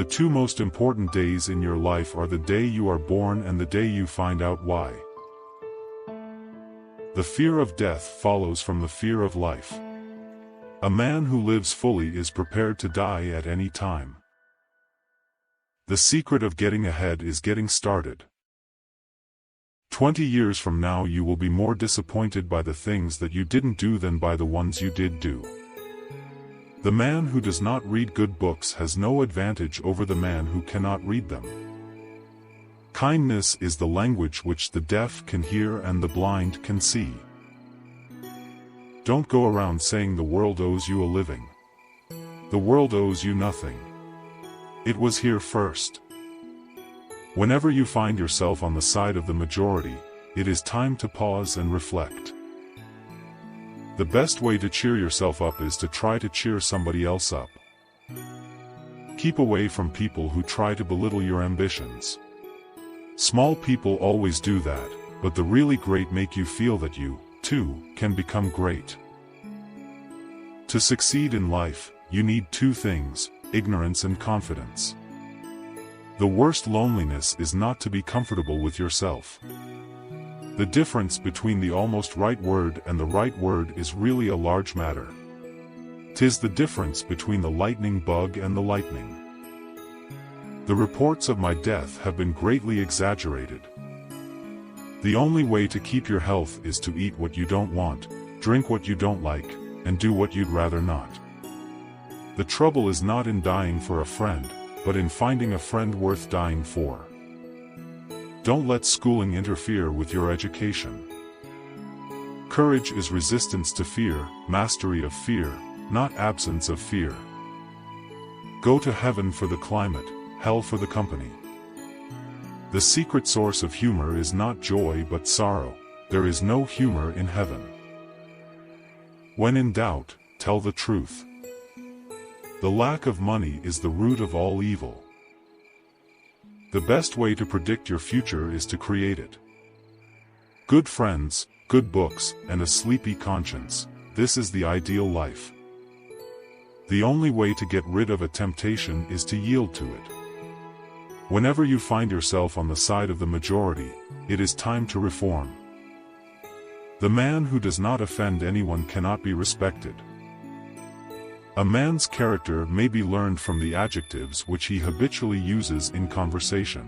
The two most important days in your life are the day you are born and the day you find out why. The fear of death follows from the fear of life. A man who lives fully is prepared to die at any time. The secret of getting ahead is getting started. 20 years from now you will be more disappointed by the things that you didn't do than by the ones you did do. The man who does not read good books has no advantage over the man who cannot read them. Kindness is the language which the deaf can hear and the blind can see. Don't go around saying the world owes you a living. The world owes you nothing. It was here first. Whenever you find yourself on the side of the majority, it is time to pause and reflect. The best way to cheer yourself up is to try to cheer somebody else up. Keep away from people who try to belittle your ambitions. Small people always do that, but the really great make you feel that you, too, can become great. To succeed in life, you need two things: ignorance and confidence. The worst loneliness is not to be comfortable with yourself. The difference between the almost right word and the right word is really a large matter. 'Tis the difference between the lightning bug and the lightning. The reports of my death have been greatly exaggerated. The only way to keep your health is to eat what you don't want, drink what you don't like, and do what you'd rather not. The trouble is not in dying for a friend, but in finding a friend worth dying for. Don't let schooling interfere with your education. Courage is resistance to fear, mastery of fear, not absence of fear. Go to heaven for the climate, hell for the company. The secret source of humor is not joy but sorrow. There is no humor in heaven. When in doubt, tell the truth. The lack of money is the root of all evil. The best way to predict your future is to create it. Good friends, good books, and a sleepy conscience. This is the ideal life. The only way to get rid of a temptation is to yield to it. Whenever you find yourself on the side of the majority, it is time to reform. The man who does not offend anyone cannot be respected. A man's character may be learned from the adjectives which he habitually uses in conversation.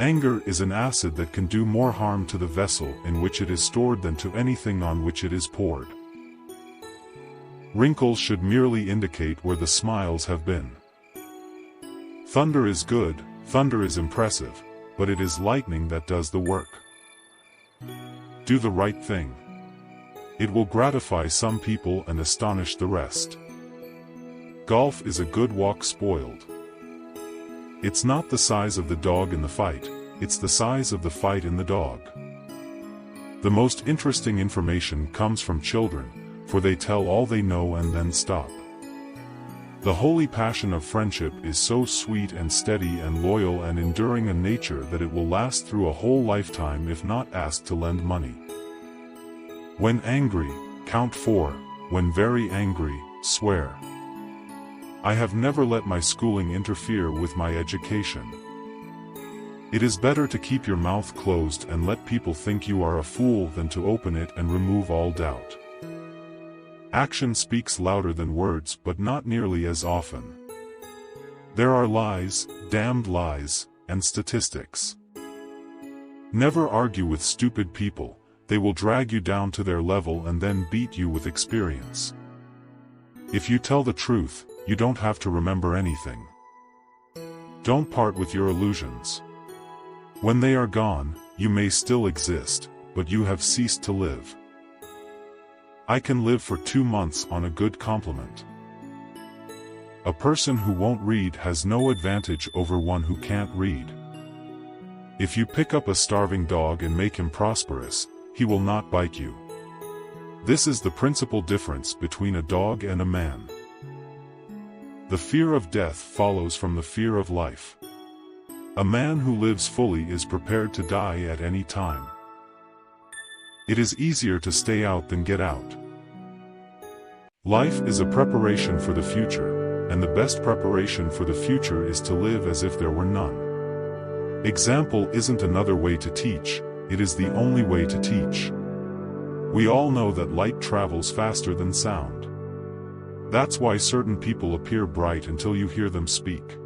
Anger is an acid that can do more harm to the vessel in which it is stored than to anything on which it is poured. Wrinkles should merely indicate where the smiles have been. Thunder is good, thunder is impressive, but it is lightning that does the work. Do the right thing. It will gratify some people and astonish the rest. Golf is a good walk spoiled. It's not the size of the dog in the fight, it's the size of the fight in the dog. The most interesting information comes from children, for they tell all they know and then stop. The holy passion of friendship is so sweet and steady and loyal and enduring a nature that it will last through a whole lifetime if not asked to lend money. When angry, count 4, when very angry, swear. I have never let my schooling interfere with my education. It is better to keep your mouth closed and let people think you are a fool than to open it and remove all doubt. Action speaks louder than words, but not nearly as often. There are lies, damned lies, and statistics. Never argue with stupid people. They will drag you down to their level and then beat you with experience. If you tell the truth, you don't have to remember anything. Don't part with your illusions. When they are gone, you may still exist, but you have ceased to live. I can live for 2 months on a good compliment. A person who won't read has no advantage over one who can't read. If you pick up a starving dog and make him prosperous, he will not bite you. This is the principal difference between a dog and a man. The fear of death follows from the fear of life. A man who lives fully is prepared to die at any time. It is easier to stay out than get out. Life is a preparation for the future. and the best preparation for the future is to live as if there were none. Example isn't another way to teach, it is the only way to teach. We all know that light travels faster than sound. That's why certain people appear bright until you hear them speak.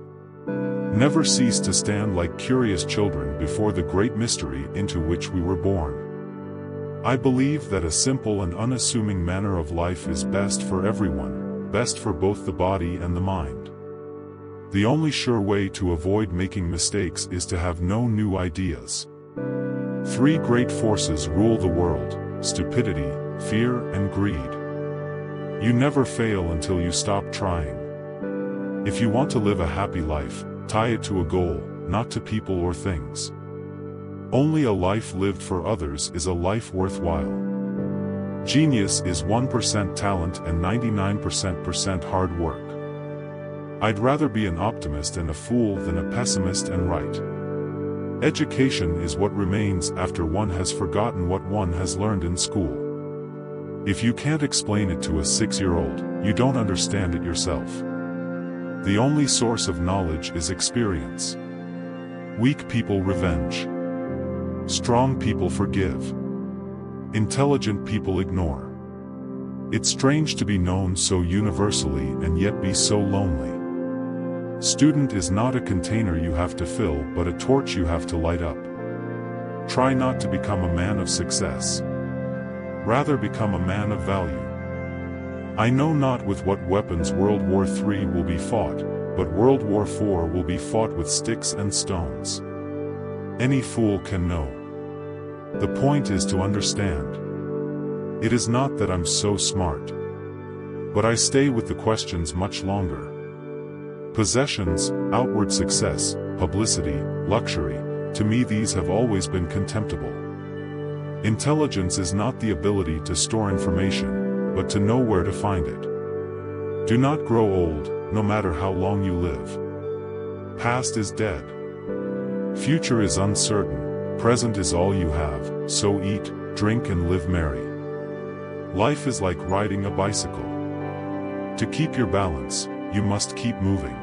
Never cease to stand like curious children before the great mystery into which we were born. I believe that a simple and unassuming manner of life is best for everyone, best for both the body and the mind. The only sure way to avoid making mistakes is to have no new ideas. Three great forces rule the world: stupidity, fear, and greed. You never fail until you stop trying. If you want to live a happy life, tie it to a goal, not to people or things. Only a life lived for others is a life worthwhile. Genius is 1% talent and 99% hard work. I'd rather be an optimist and a fool than a pessimist and right. Education is what remains after one has forgotten what one has learned in school. If you can't explain it to a 6-year-old, you don't understand it yourself. The only source of knowledge is experience. Weak people revenge. Strong people forgive. Intelligent people ignore. It's strange to be known so universally and yet be so lonely. Student is not a container you have to fill but a torch you have to light up. Try not to become a man of success. Rather become a man of value. I know not with what weapons World War III will be fought, but World War IV will be fought with sticks and stones. Any fool can know. The point is to understand. It is not that I'm so smart. But I stay with the questions much longer. Possessions, outward success, publicity, luxury, to me these have always been contemptible. Intelligence is not the ability to store information, but to know where to find it. Do not grow old, no matter how long you live. Past is dead. Future is uncertain. Present is all you have, so eat, drink and live merry. Life is like riding a bicycle. To keep your balance, you must keep moving.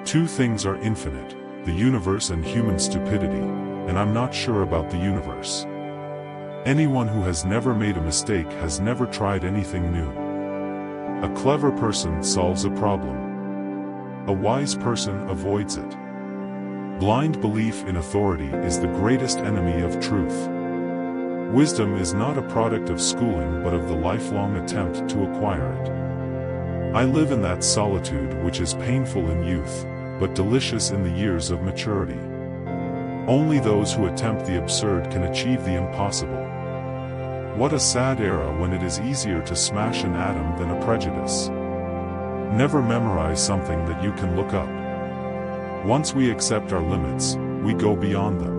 Two things are infinite, the universe and human stupidity, and I'm not sure about the universe. Anyone who has never made a mistake has never tried anything new. A clever person solves a problem. A wise person avoids it. Blind belief in authority is the greatest enemy of truth. Wisdom is not a product of schooling but of the lifelong attempt to acquire it. I live in that solitude which is painful in youth, but delicious in the years of maturity. Only those who attempt the absurd can achieve the impossible. What a sad era when it is easier to smash an atom than a prejudice. Never memorize something that you can look up. Once we accept our limits, we go beyond them.